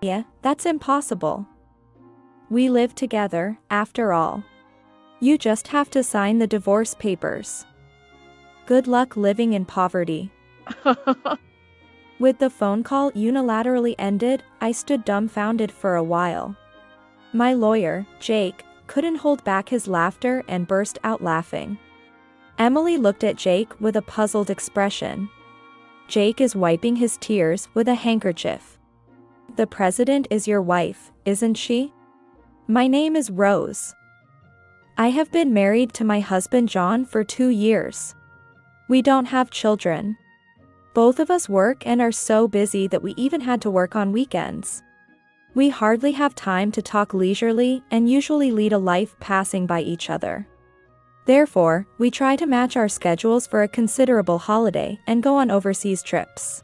Yeah, that's impossible. We live together, after all. You just have to sign the divorce papers. Good luck living in poverty. With the phone call unilaterally ended, I stood dumbfounded for a while. My lawyer, Jake, couldn't hold back his laughter and burst out laughing. Emily looked at Jake with a puzzled expression. Jake is wiping his tears with a handkerchief. The president is your wife, isn't she? My name is Rose. I have been married to my husband John for 2 years. We don't have children. Both of us work and are so busy that we even had to work on weekends. We hardly have time to talk leisurely and usually lead a life passing by each other. Therefore, we try to match our schedules for a considerable holiday and go on overseas trips.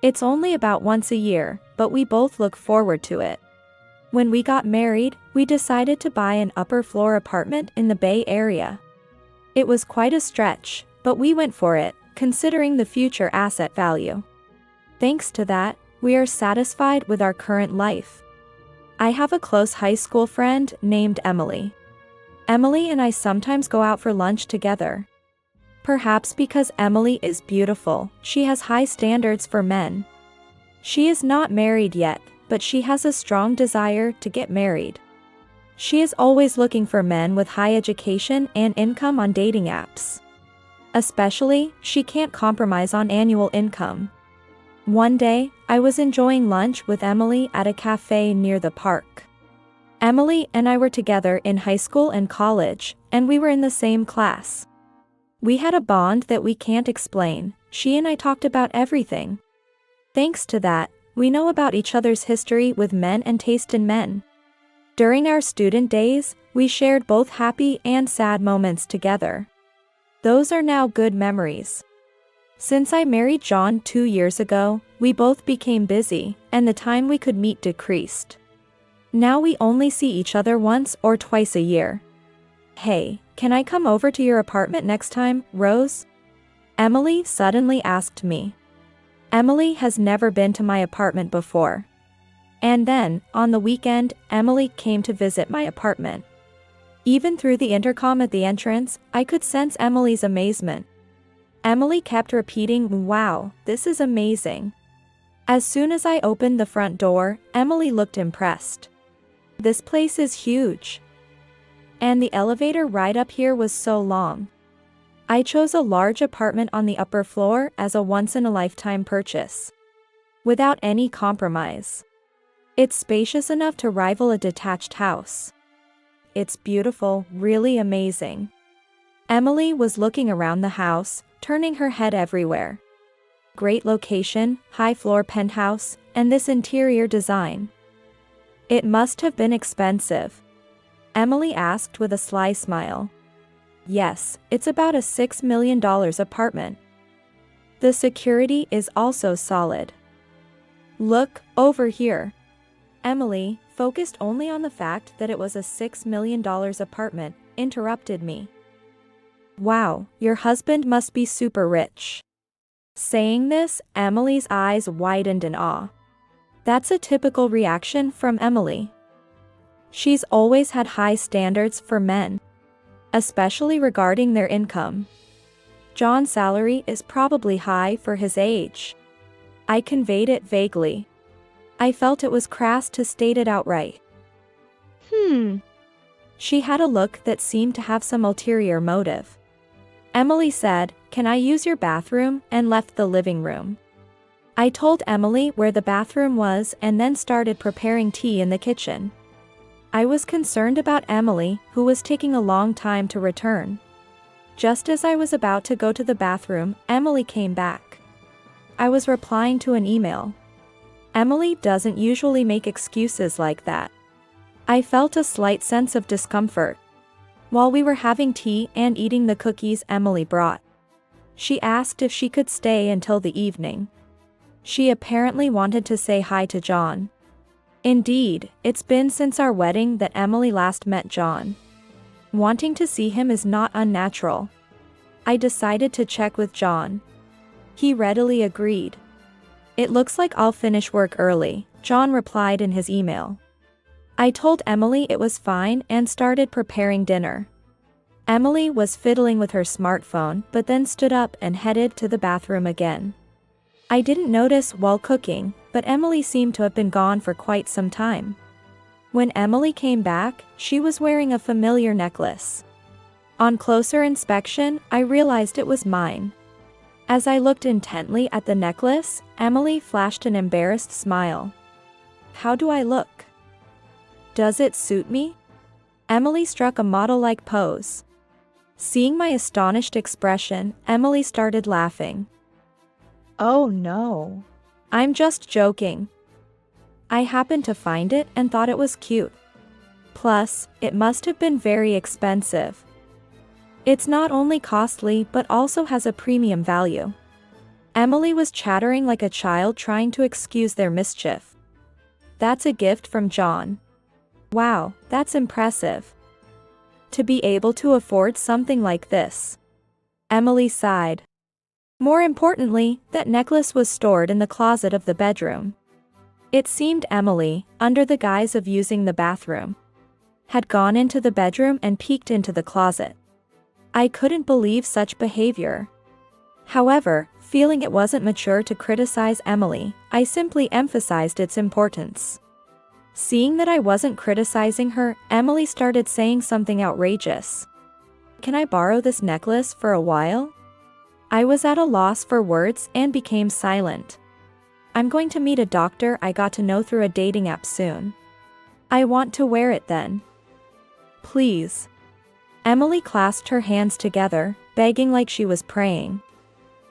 It's only about once a year, but we both look forward to it. When we got married, we decided to buy an upper-floor apartment in the Bay Area. It was quite a stretch, but we went for it, considering the future asset value. Thanks to that, we are satisfied with our current life. I have a close high school friend named Emily. Emily and I sometimes go out for lunch together. Perhaps because Emily is beautiful, she has high standards for men. She is not married yet, but she has a strong desire to get married. She is always looking for men with high education and income on dating apps. Especially, she can't compromise on annual income. One day, I was enjoying lunch with Emily at a cafe near the park. Emily and I were together in high school and college, and we were in the same class. We had a bond that we can't explain. She and I talked about everything. Thanks to that, we know about each other's history with men and taste in men. During our student days, we shared both happy and sad moments together. Those are now good memories. Since I married John 2 years ago, we both became busy, and the time we could meet decreased. Now we only see each other once or twice a year. Hey, can I come over to your apartment next time, Rose? Emily suddenly asked me. Emily has never been to my apartment before. And then, on the weekend, Emily came to visit my apartment. Even through the intercom at the entrance, I could sense Emily's amazement. Emily kept repeating, "Wow, this is amazing." As soon as I opened the front door, Emily looked impressed. This place is huge. And the elevator ride up here was so long. I chose a large apartment on the upper floor as a once-in-a-lifetime purchase. Without any compromise. It's spacious enough to rival a detached house. It's beautiful, really amazing. Emily was looking around the house, turning her head everywhere. Great location, high-floor penthouse, and this interior design. It must have been expensive. Emily asked with a sly smile. Yes, it's about a $6 million apartment. The security is also solid. Look, over here. Emily, focused only on the fact that it was a $6 million apartment, interrupted me. Wow, your husband must be super rich. Saying this, Emily's eyes widened in awe. That's a typical reaction from Emily. She's always had high standards for men. Especially regarding their income. John's salary is probably high for his age. I conveyed it vaguely. I felt it was crass to state it outright. She had a look that seemed to have some ulterior motive. Emily said, "Can I use your bathroom?" and left the living room. I told Emily where the bathroom was and then started preparing tea in the kitchen. I was concerned about Emily, who was taking a long time to return. Just as I was about to go to the bathroom, Emily came back. I was replying to an email. Emily doesn't usually make excuses like that. I felt a slight sense of discomfort. While we were having tea and eating the cookies Emily brought, she asked if she could stay until the evening. She apparently wanted to say hi to John. Indeed, it's been since our wedding that Emily last met John. Wanting to see him is not unnatural. I decided to check with John. He readily agreed. It looks like I'll finish work early, John replied in his email. I told Emily it was fine and started preparing dinner. Emily was fiddling with her smartphone but then stood up and headed to the bathroom again. I didn't notice while cooking, but Emily seemed to have been gone for quite some time. When Emily came back, she was wearing a familiar necklace. On closer inspection, I realized it was mine. As I looked intently at the necklace, Emily flashed an embarrassed smile. How do I look? Does it suit me? Emily struck a model-like pose. Seeing my astonished expression, Emily started laughing. Oh no. I'm just joking. I happened to find it and thought it was cute. Plus, it must have been very expensive. It's not only costly but also has a premium value. Emily was chattering like a child trying to excuse their mischief. That's a gift from John. Wow, that's impressive. To be able to afford something like this. Emily sighed. More importantly, that necklace was stored in the closet of the bedroom. It seemed Emily, under the guise of using the bathroom, had gone into the bedroom and peeked into the closet. I couldn't believe such behavior. However, feeling it wasn't mature to criticize Emily, I simply emphasized its importance. Seeing that I wasn't criticizing her, Emily started saying something outrageous. Can I borrow this necklace for a while? I was at a loss for words and became silent. I'm going to meet a doctor I got to know through a dating app soon. I want to wear it then. Please. Emily clasped her hands together, begging like she was praying.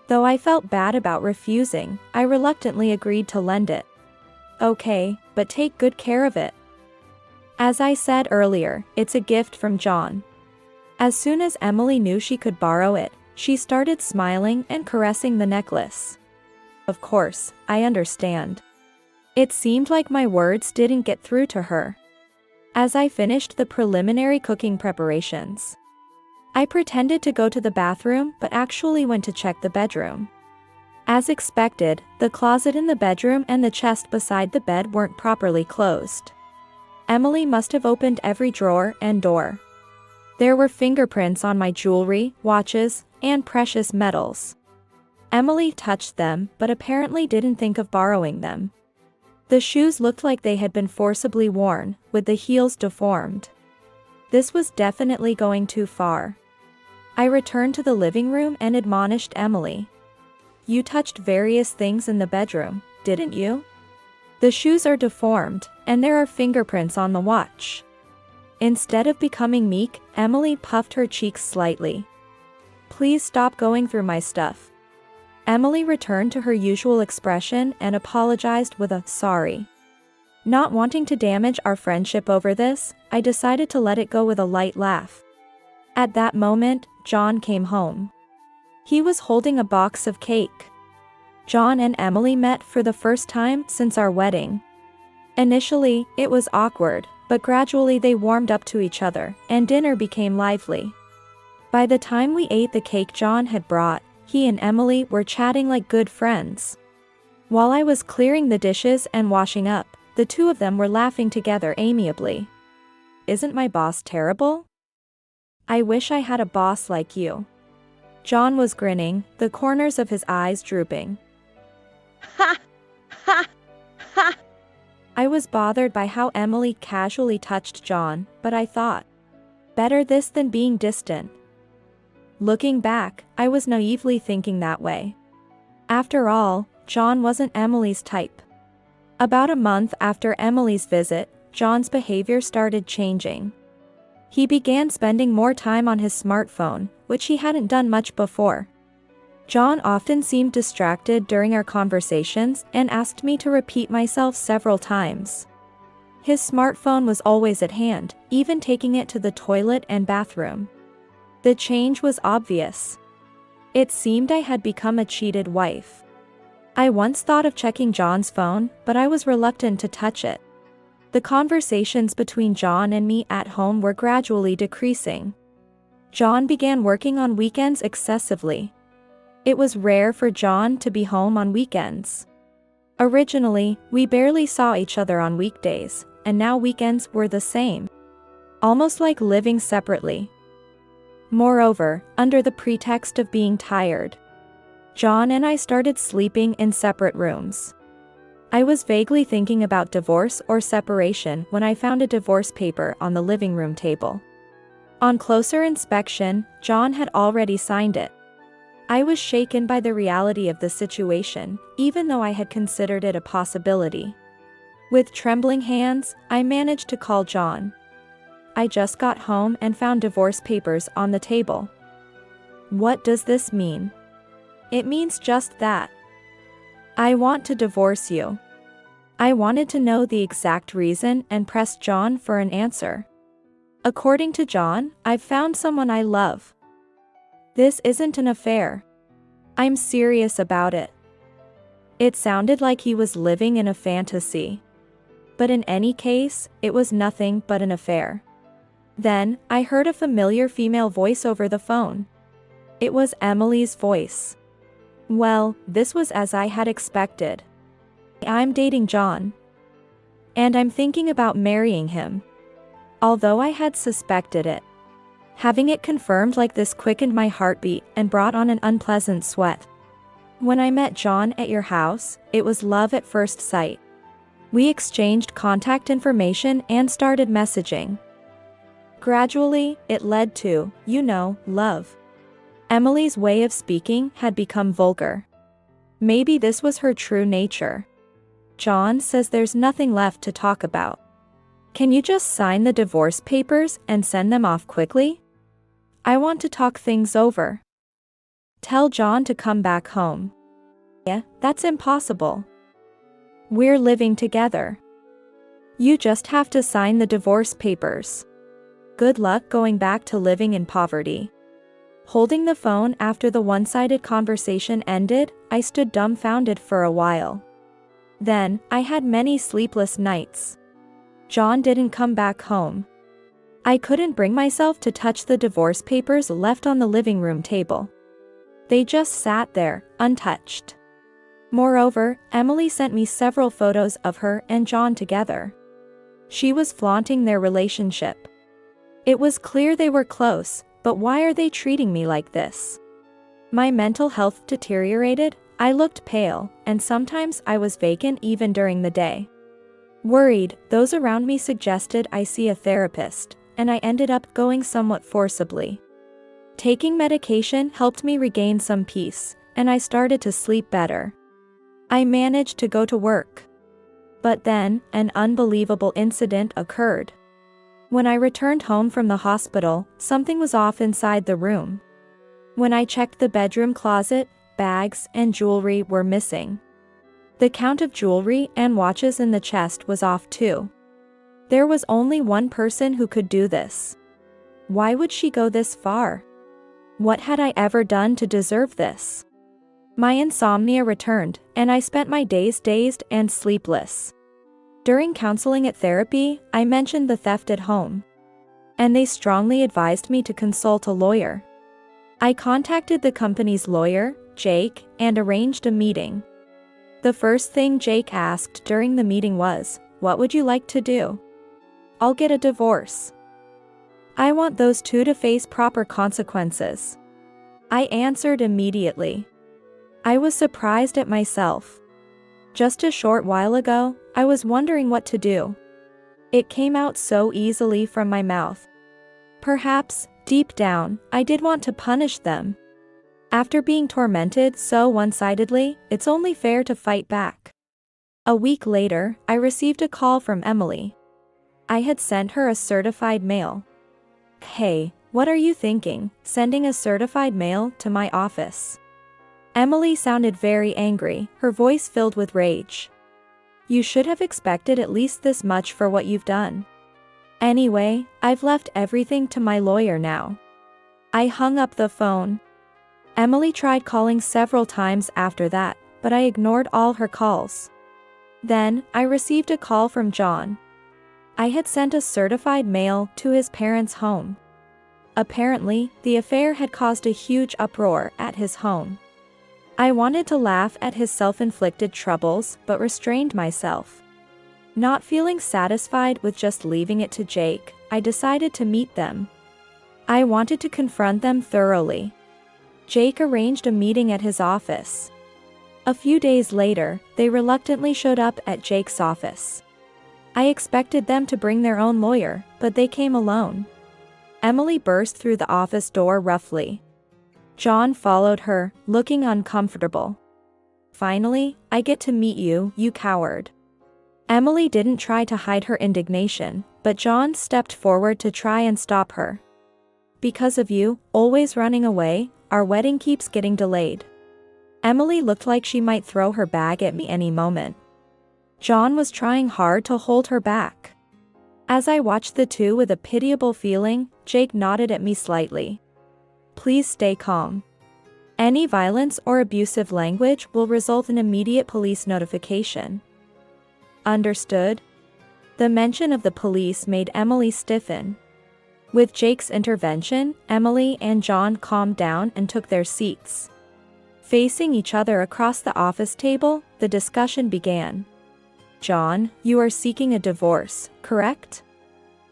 Though I felt bad about refusing, I reluctantly agreed to lend it. Okay, but take good care of it. As I said earlier, it's a gift from John. As soon as Emily knew she could borrow it, she started smiling and caressing the necklace. Of course, I understand. It seemed like my words didn't get through to her. As I finished the preliminary cooking preparations, I pretended to go to the bathroom but actually went to check the bedroom. As expected, the closet in the bedroom and the chest beside the bed weren't properly closed. Emily must have opened every drawer and door. There were fingerprints on my jewelry, watches, and precious metals. Emily touched them but apparently didn't think of borrowing them. The shoes looked like they had been forcibly worn, with the heels deformed. This was definitely going too far. I returned to the living room and admonished Emily. You touched various things in the bedroom, didn't you? The shoes are deformed, and there are fingerprints on the watch. Instead of becoming meek, Emily puffed her cheeks slightly. Please stop going through my stuff. Emily returned to her usual expression and apologized with a sorry. Not wanting to damage our friendship over this, I decided to let it go with a light laugh. At that moment, John came home. He was holding a box of cake. John and Emily met for the first time since our wedding. Initially, it was awkward, but gradually they warmed up to each other, and dinner became lively. By the time we ate the cake John had brought, he and Emily were chatting like good friends. While I was clearing the dishes and washing up, the two of them were laughing together amiably. Isn't my boss terrible? I wish I had a boss like you. John was grinning, the corners of his eyes drooping. Ha! Ha! Ha! I was bothered by how Emily casually touched John, but I thought, better this than being distant. Looking back, I was naively thinking that way. After all, John wasn't Emily's type. About a month after Emily's visit, John's behavior started changing. He began spending more time on his smartphone, which he hadn't done much before. John often seemed distracted during our conversations and asked me to repeat myself several times. His smartphone was always at hand, even taking it to the toilet and bathroom. The change was obvious. It seemed I had become a cheated wife. I once thought of checking John's phone, but I was reluctant to touch it. The conversations between John and me at home were gradually decreasing. John began working on weekends excessively. It was rare for John to be home on weekends. Originally, we barely saw each other on weekdays, and now weekends were the same. Almost like living separately. Moreover, under the pretext of being tired, John and I started sleeping in separate rooms. I was vaguely thinking about divorce or separation when I found a divorce paper on the living room table. On closer inspection, John had already signed it. I was shaken by the reality of the situation, even though I had considered it a possibility. With trembling hands, I managed to call John. I just got home and found divorce papers on the table. What does this mean? It means just that. I want to divorce you. I wanted to know the exact reason and pressed John for an answer. According to John, I've found someone I love. This isn't an affair. I'm serious about it. It sounded like he was living in a fantasy. But in any case, it was nothing but an affair. Then, I heard a familiar female voice over the phone. It was Emily's voice. Well, this was as I had expected. I'm dating John. And I'm thinking about marrying him. Although I had suspected it. Having it confirmed like this quickened my heartbeat and brought on an unpleasant sweat. When I met John at your house, it was love at first sight. We exchanged contact information and started messaging. Gradually, it led to, love. Emily's way of speaking had become vulgar. Maybe this was her true nature. John says there's nothing left to talk about. Can you just sign the divorce papers and send them off quickly? I want to talk things over. Tell John to come back home. Yeah, that's impossible. We're living together. You just have to sign the divorce papers. Good luck going back to living in poverty. Holding the phone after the one-sided conversation ended, I stood dumbfounded for a while. Then, I had many sleepless nights. John didn't come back home. I couldn't bring myself to touch the divorce papers left on the living room table. They just sat there, untouched. Moreover, Emily sent me several photos of her and John together. She was flaunting their relationship. It was clear they were close, but why are they treating me like this? My mental health deteriorated, I looked pale, and sometimes I was vacant even during the day. Worried, those around me suggested I see a therapist, and I ended up going somewhat forcibly. Taking medication helped me regain some peace, and I started to sleep better. I managed to go to work. But then, an unbelievable incident occurred. When I returned home from the hospital, something was off inside the room. When I checked the bedroom closet, bags and jewelry were missing. The count of jewelry and watches in the chest was off too. There was only one person who could do this. Why would she go this far? What had I ever done to deserve this? My insomnia returned, and I spent my days dazed and sleepless. During counseling at therapy, I mentioned the theft at home. And they strongly advised me to consult a lawyer. I contacted the company's lawyer, Jake, and arranged a meeting. The first thing Jake asked during the meeting was, "What would you like to do?" "I'll get a divorce. I want those two to face proper consequences." I answered immediately. I was surprised at myself. Just a short while ago, I was wondering what to do. It came out so easily from my mouth. Perhaps, deep down, I did want to punish them. After being tormented so one-sidedly, it's only fair to fight back. A week later, I received a call from Emily. I had sent her a certified mail. Hey, what are you thinking, sending a certified mail to my office? Emily sounded very angry, her voice filled with rage. You should have expected at least this much for what you've done. Anyway, I've left everything to my lawyer now. I hung up the phone. Emily tried calling several times after that, but I ignored all her calls. Then, I received a call from John. I had sent a certified mail to his parents' home. Apparently, the affair had caused a huge uproar at his home. I wanted to laugh at his self-inflicted troubles, but restrained myself. Not feeling satisfied with just leaving it to Jake, I decided to meet them. I wanted to confront them thoroughly. Jake arranged a meeting at his office. A few days later, they reluctantly showed up at Jake's office. I expected them to bring their own lawyer, but they came alone. Emily burst through the office door roughly. John followed her, looking uncomfortable. "Finally, I get to meet you, you coward." Emily didn't try to hide her indignation, but John stepped forward to try and stop her. "Because of you, always running away, our wedding keeps getting delayed." Emily looked like she might throw her bag at me any moment. John was trying hard to hold her back. As I watched the two with a pitiable feeling, Jake nodded at me slightly. "Please stay calm. Any violence or abusive language will result in immediate police notification." "Understood?" The mention of the police made Emily stiffen. With Jake's intervention, Emily and John calmed down and took their seats. Facing each other across the office table, the discussion began. "John, you are seeking a divorce, correct?"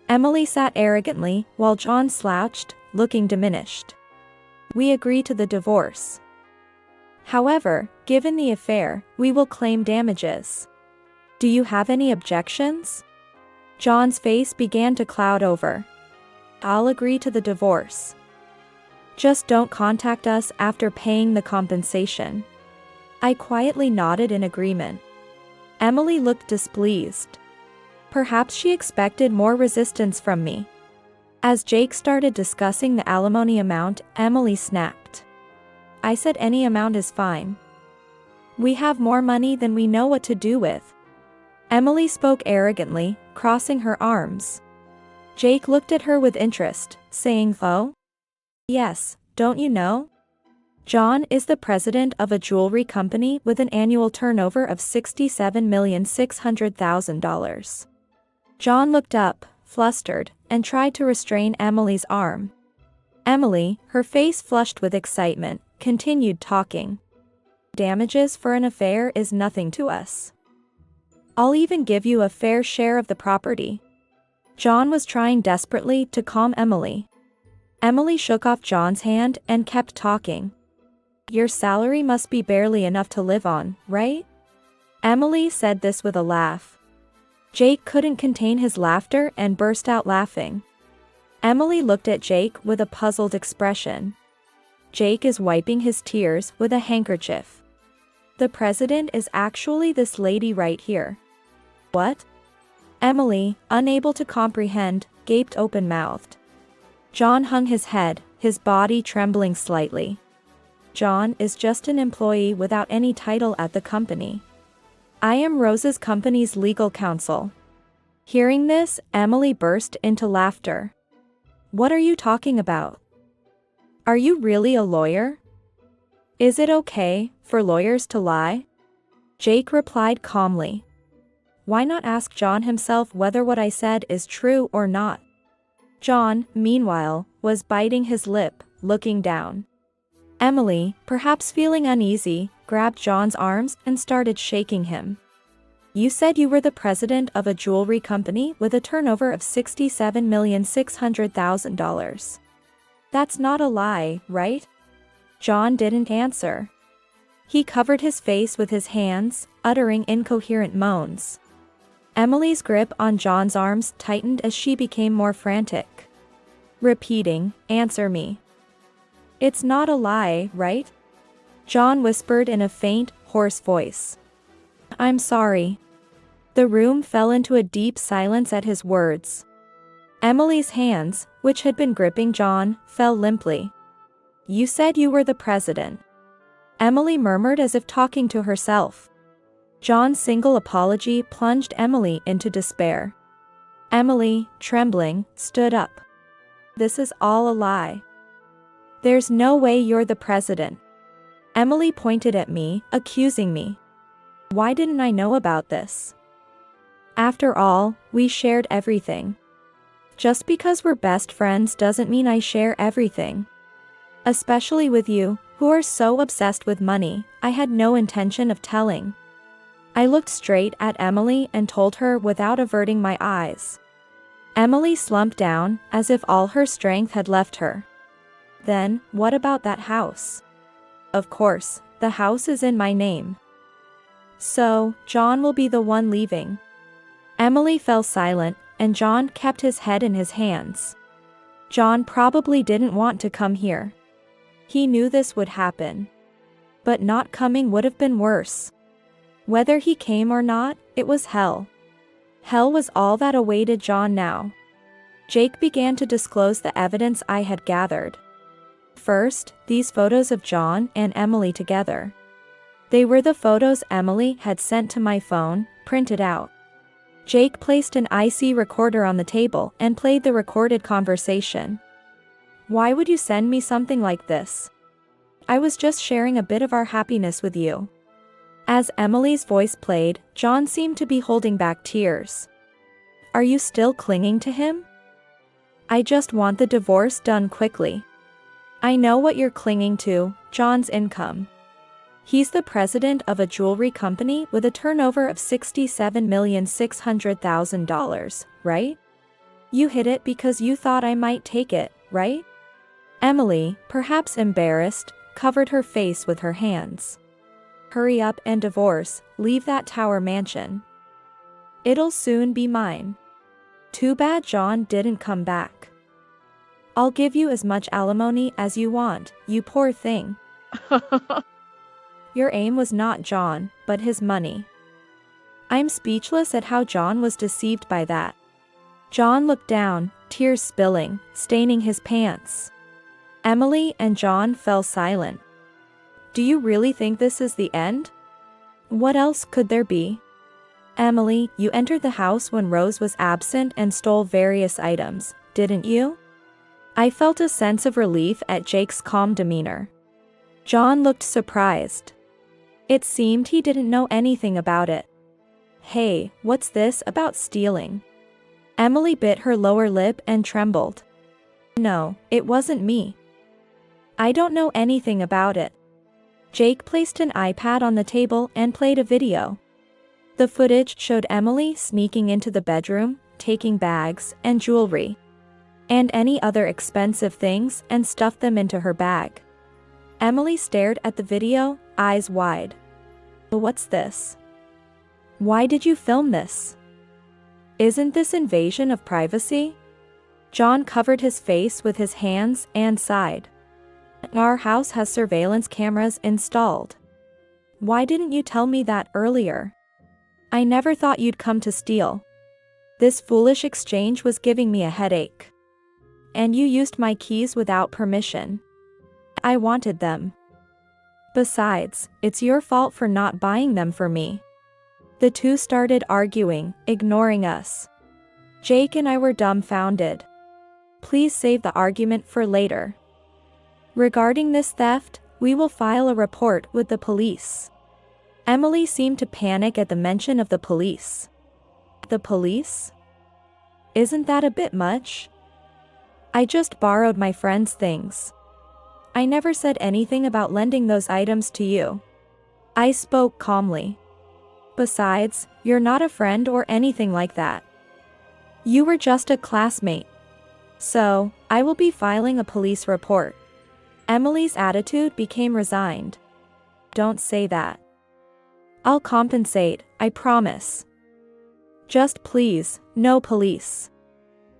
Emily sat arrogantly, while John slouched, looking diminished. "We agree to the divorce. However, given the affair, we will claim damages. Do you have any objections?" John's face began to cloud over. "I'll agree to the divorce. Just don't contact us after paying the compensation." I quietly nodded in agreement. Emily looked displeased. Perhaps she expected more resistance from me. As Jake started discussing the alimony amount, Emily snapped. "I said any amount is fine. We have more money than we know what to do with." Emily spoke arrogantly, crossing her arms. Jake looked at her with interest, saying, "Oh? Yes, don't you know? John is the president of a jewelry company with an annual turnover of $67,600,000. John looked up, flustered, and tried to restrain Emily's arm. Emily, her face flushed with excitement, continued talking. "Damages for an affair is nothing to us. I'll even give you a fair share of the property." John was trying desperately to calm Emily. Emily shook off John's hand and kept talking. "Your salary must be barely enough to live on, right?" Emily said this with a laugh. Jake couldn't contain his laughter and burst out laughing. Emily looked at Jake with a puzzled expression. Jake is wiping his tears with a handkerchief. "The president is actually this lady right here." "What?" Emily, unable to comprehend, gaped open-mouthed. John hung his head, his body trembling slightly. "John is just an employee without any title at the company. I am Rose's company's legal counsel." Hearing this, Emily burst into laughter. "What are you talking about? Are you really a lawyer? Is it okay for lawyers to lie?" Jake replied calmly. "Why not ask John himself whether what I said is true or not?" John, meanwhile, was biting his lip, looking down. Emily, perhaps feeling uneasy, grabbed John's arms and started shaking him. "You said you were the president of a jewelry company with a turnover of $67,600,000. That's not a lie, right?" John didn't answer. He covered his face with his hands, uttering incoherent moans. Emily's grip on John's arms tightened as she became more frantic. Repeating, "Answer me. It's not a lie, right?" John whispered in a faint, hoarse voice. "I'm sorry." The room fell into a deep silence at his words. Emily's hands, which had been gripping John, fell limply. "You said you were the president," Emily murmured as if talking to herself. John's single apology plunged Emily into despair. Emily, trembling, stood up. "This is all a lie. There's no way you're the president." Emily pointed at me, accusing me. Why didn't I know about this? After all, we shared everything. Just because we're best friends doesn't mean I share everything. Especially with you, who are so obsessed with money. I had no intention of telling. I looked straight at Emily and told her without averting my eyes. Emily slumped down, as if all her strength had left her. Then, what about that house? Of course, the house is in my name. So, John will be the one leaving. Emily fell silent, and John kept his head in his hands. John probably didn't want to come here. He knew this would happen. But not coming would have been worse. Whether he came or not, it was hell. Hell was all that awaited John now. Jake began to disclose the evidence I had gathered. First, these photos of John and Emily together. They were the photos Emily had sent to my phone, printed out. Jake placed an IC recorder on the table and played the recorded conversation. Why would you send me something like this? I was just sharing a bit of our happiness with you. As Emily's voice played, John seemed to be holding back tears. Are you still clinging to him? I just want the divorce done quickly. I know what you're clinging to, John's income. He's the president of a jewelry company with a turnover of $67,600,000, right? You hid it because you thought I might take it, right? Emily, perhaps embarrassed, covered her face with her hands. Hurry up and divorce, leave that tower mansion. It'll soon be mine. Too bad John didn't come back. I'll give you as much alimony as you want, you poor thing. Your aim was not John, but his money. I'm speechless at how John was deceived by that. John looked down, tears spilling, staining his pants. Emily and John fell silent. Do you really think this is the end? What else could there be? Emily, you entered the house when Rose was absent and stole various items, didn't you? I felt a sense of relief at Jake's calm demeanor. John looked surprised. It seemed he didn't know anything about it. Hey, what's this about stealing? Emily bit her lower lip and trembled. No, it wasn't me. I don't know anything about it. Jake placed an iPad on the table and played a video. The footage showed Emily sneaking into the bedroom, taking bags and jewelry, and any other expensive things, and stuffed them into her bag. Emily stared at the video, eyes wide. What's this? Why did you film this? Isn't this invasion of privacy? John covered his face with his hands and sighed. Our house has surveillance cameras installed. Why didn't you tell me that earlier? I never thought you'd come to steal. This foolish exchange was giving me a headache. And you used my keys without permission. I wanted them. Besides, it's your fault for not buying them for me. The two started arguing, ignoring us. Jake and I were dumbfounded. Please save the argument for later. Regarding this theft, we will file a report with the police. Emily seemed to panic at the mention of the police. The police? Isn't that a bit much? I just borrowed my friend's things. I never said anything about lending those items to you. I spoke calmly. Besides, you're not a friend or anything like that. You were just a classmate. So, I will be filing a police report. Emily's attitude became resigned. Don't say that. I'll compensate, I promise. Just please, no police.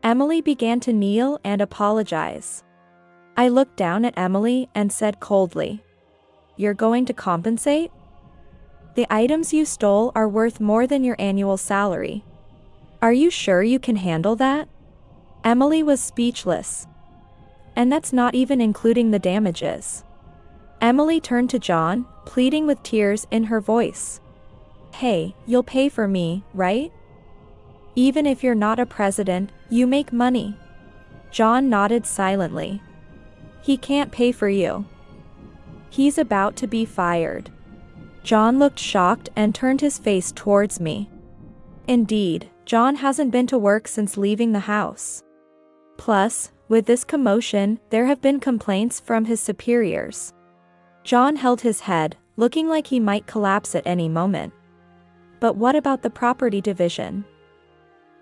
Emily began to kneel and apologize. I looked down at Emily and said coldly, "You're going to compensate? The items you stole are worth more than your annual salary. Are you sure you can handle that?" Emily was speechless. And that's not even including the damages. Emily turned to John, pleading with tears in her voice. Hey, you'll pay for me, right? Even if you're not a president, you make money. John nodded silently. He can't pay for you. He's about to be fired. John looked shocked and turned his face towards me. Indeed, John hasn't been to work since leaving the house. Plus, With this commotion, there have been complaints from his superiors. John held his head, looking like he might collapse at any moment. But what about the property division?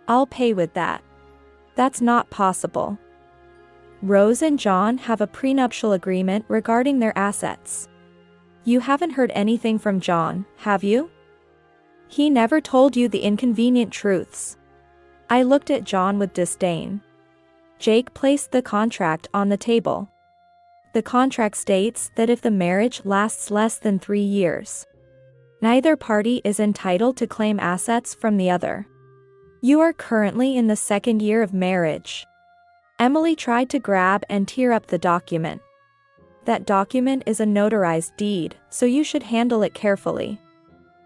I'll pay with that. That's not possible. Rose and John have a prenuptial agreement regarding their assets. You haven't heard anything from John, have you? He never told you the inconvenient truths. I looked at John with disdain. Jake placed the contract on the table. The contract states that if the marriage lasts less than 3 years, neither party is entitled to claim assets from the other. You are currently in the 2nd year of marriage. Emily tried to grab and tear up the document. That document is a notarized deed, so you should handle it carefully.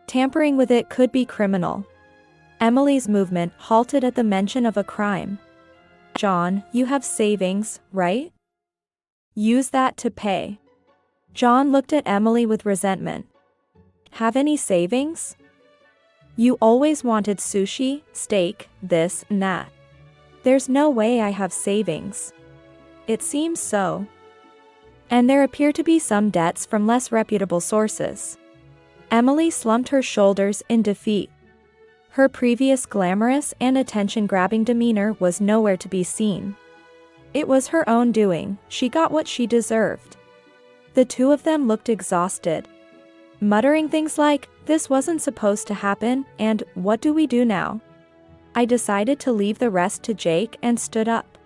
Tampering with it could be criminal. Emily's movement halted at the mention of a crime. John, you have savings, right? Use that to pay. John looked at Emily with resentment. Have any savings? You always wanted sushi, steak, this and that. There's no way I have savings. It seems so. And there appear to be some debts from less reputable sources. Emily slumped her shoulders in defeat. Her previous glamorous and attention-grabbing demeanor was nowhere to be seen. It was her own doing, she got what she deserved. The two of them looked exhausted, muttering things like, "This wasn't supposed to happen," and "What do we do now?" I decided to leave the rest to Jake and stood up.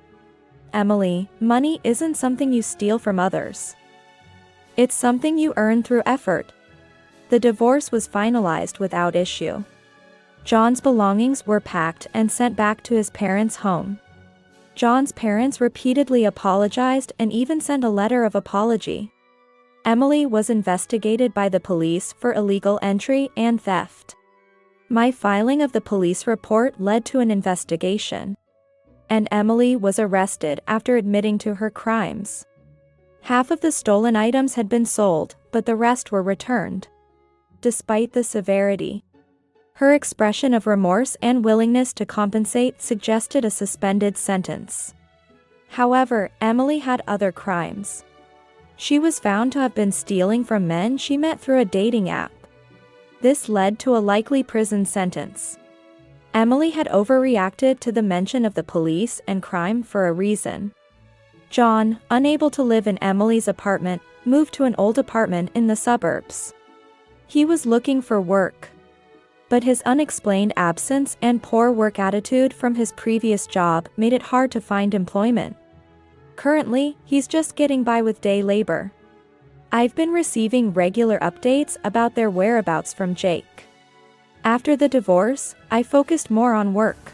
Emily, money isn't something you steal from others. It's something you earn through effort. The divorce was finalized without issue. John's belongings were packed and sent back to his parents' home. John's parents repeatedly apologized and even sent a letter of apology. Emily was investigated by the police for illegal entry and theft. My filing of the police report led to an investigation, and Emily was arrested after admitting to her crimes. Half of the stolen items had been sold, but the rest were returned. Despite the severity, her expression of remorse and willingness to compensate suggested a suspended sentence. However, Emily had other crimes. She was found to have been stealing from men she met through a dating app. This led to a likely prison sentence. Emily had overreacted to the mention of the police and crime for a reason. John, unable to live in Emily's apartment, moved to an old apartment in the suburbs. He was looking for work, but his unexplained absence and poor work attitude from his previous job made it hard to find employment. Currently, he's just getting by with day labor. I've been receiving regular updates about their whereabouts from Jake. After the divorce, I focused more on work.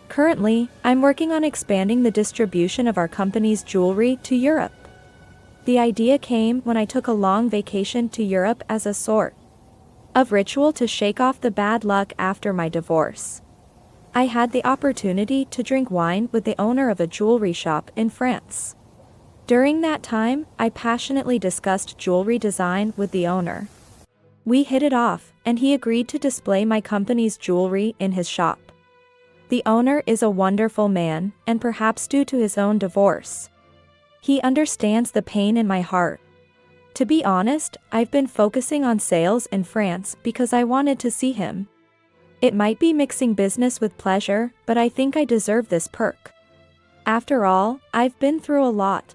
Currently, I'm working on expanding the distribution of our company's jewelry to Europe. The idea came when I took a long vacation to Europe as a sort of ritual to shake off the bad luck after my divorce. I had the opportunity to drink wine with the owner of a jewelry shop in France. During that time, I passionately discussed jewelry design with the owner. We hit it off, and he agreed to display my company's jewelry in his shop. The owner is a wonderful man, and perhaps due to his own divorce, he understands the pain in my heart. To be honest, I've been focusing on sales in France because I wanted to see him. It might be mixing business with pleasure, but I think I deserve this perk. After all, I've been through a lot.